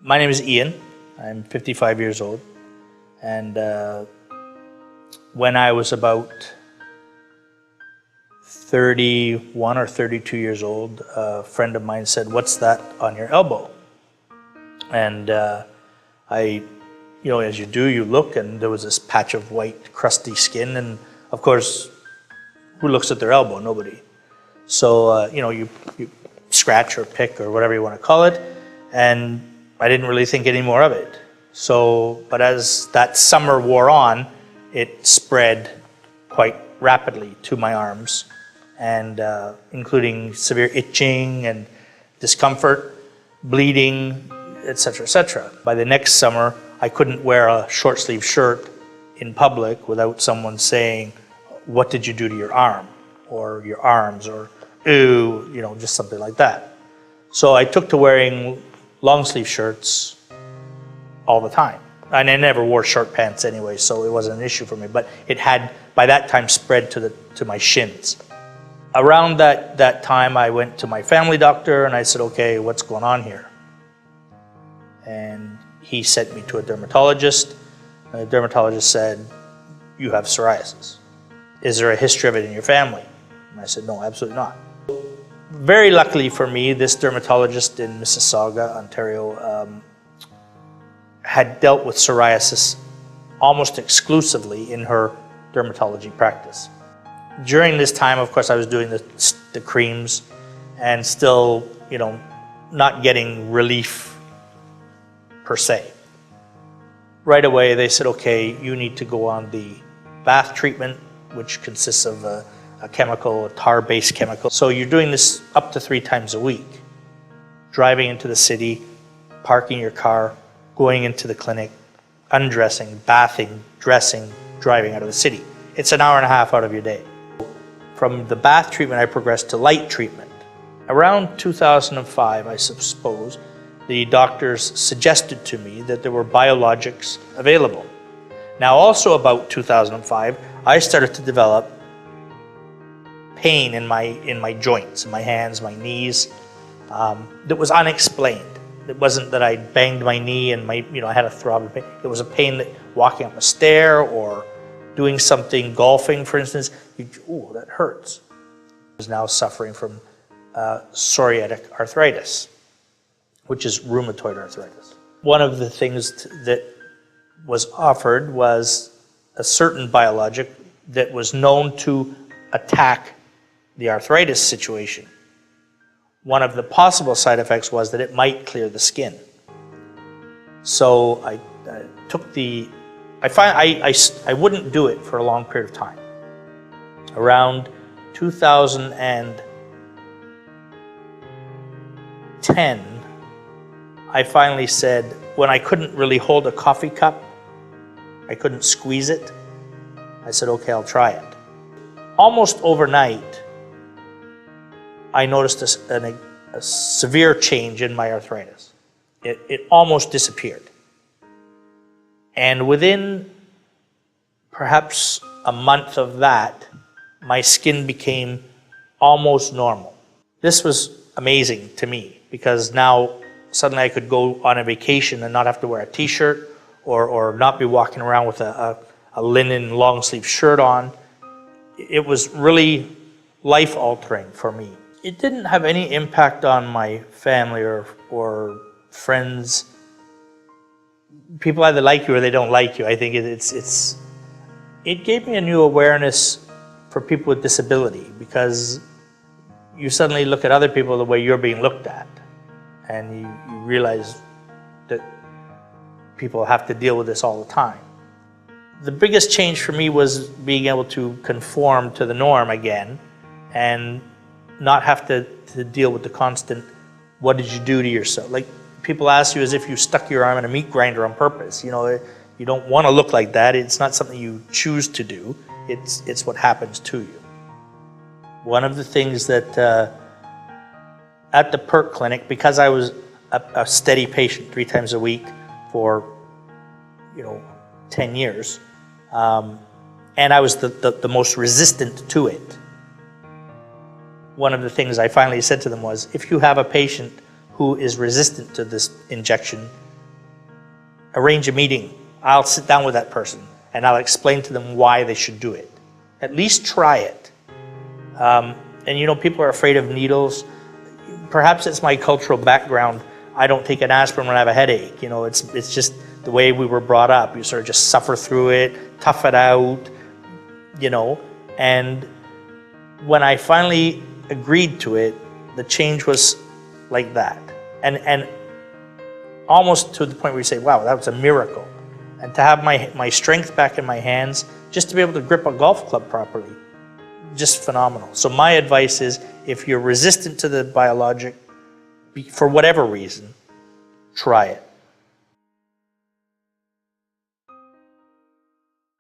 My name is Ian. I'm 55 years old. And when I was about 31 or 32 years old, a friend of mine said, "What's that on your elbow?" And as you do, you look, and there was this patch of white, crusty skin. And of course, who looks at their elbow? Nobody. So, you scratch or pick or whatever you want to call it. And I didn't really think any more of it. But as that summer wore on, it spread quite rapidly to my arms, and including severe itching and discomfort, bleeding, etc., etc. By the next summer, I couldn't wear a short sleeve shirt in public without someone saying, "What did you do to your arm?" or your arms, or "Ooh," just something like that. So I took to wearing long sleeve shirts all the time. And I never wore short pants anyway, so it wasn't an issue for me. But it had, by that time, spread to my shins. Around that time, I went to my family doctor and I said, "Okay, what's going on here?" And he sent me to a dermatologist. And the dermatologist said, "You have psoriasis. Is there a history of it in your family?" And I said, "No, absolutely not." Very luckily for me, this dermatologist in Mississauga, Ontario, had dealt with psoriasis almost exclusively in her dermatology practice. During this time, of course, I was doing the creams and still, not getting relief per se. Right away, they said, "Okay, you need to go on the bath treatment," which consists of a tar-based chemical. So you're doing this up to 3 times a week, driving into the city, parking your car, going into the clinic, undressing, bathing, dressing, driving out of the city. It's an hour and a half out of your day. From the bath treatment, I progressed to light treatment. Around 2005, I suppose, the doctors suggested to me that there were biologics available. Now, also about 2005, I started to develop pain in my joints, in my hands, my knees, that was unexplained. It wasn't that I banged my knee and I had a throbbing pain. It was a pain that walking up a stair or doing something, golfing, for instance, ooh, that hurts. I was now suffering from psoriatic arthritis, which is rheumatoid arthritis. One of the things that was offered was a certain biologic that was known to attack the arthritis situation. One of the possible side effects was that it might clear the skin. So I wouldn't do it for a long period of time. Around 2010, I finally said, when I couldn't really hold a coffee cup, I couldn't squeeze it, I said, "Okay, I'll try it." Almost overnight, I noticed a severe change in my arthritis. It almost disappeared. And within perhaps a month of that, my skin became almost normal. This was amazing to me because now suddenly I could go on a vacation and not have to wear a t-shirt or not be walking around with a linen long sleeve shirt on. It was really life-altering for me. It didn't have any impact on my family or friends. People either like you or they don't like you. I think it gave me a new awareness for people with disability, because you suddenly look at other people the way you're being looked at, and you realize that people have to deal with this all the time. The biggest change for me was being able to conform to the norm again and not have to deal with the constant, "What did you do to yourself?" Like, people ask you as if you stuck your arm in a meat grinder on purpose. You don't want to look like that. It's not something you choose to do. It's what happens to you. One of the things that at the PERC clinic, because I was a steady patient 3 times a week for 10 years, and I was the most resistant to it. One of the things I finally said to them was, if you have a patient who is resistant to this injection, arrange a meeting. I'll sit down with that person and I'll explain to them why they should do it. At least try it. And you know, people are afraid of needles. Perhaps it's my cultural background. I don't take an aspirin when I have a headache. You know, it's just the way we were brought up. You sort of just suffer through it, tough it out, you know. And when I finally agreed to it, the change was like that. And almost to the point where you say, wow, that was a miracle. And to have my strength back in my hands, just to be able to grip a golf club properly, just phenomenal. So my advice is, if you're resistant to the biologic, for whatever reason, try it.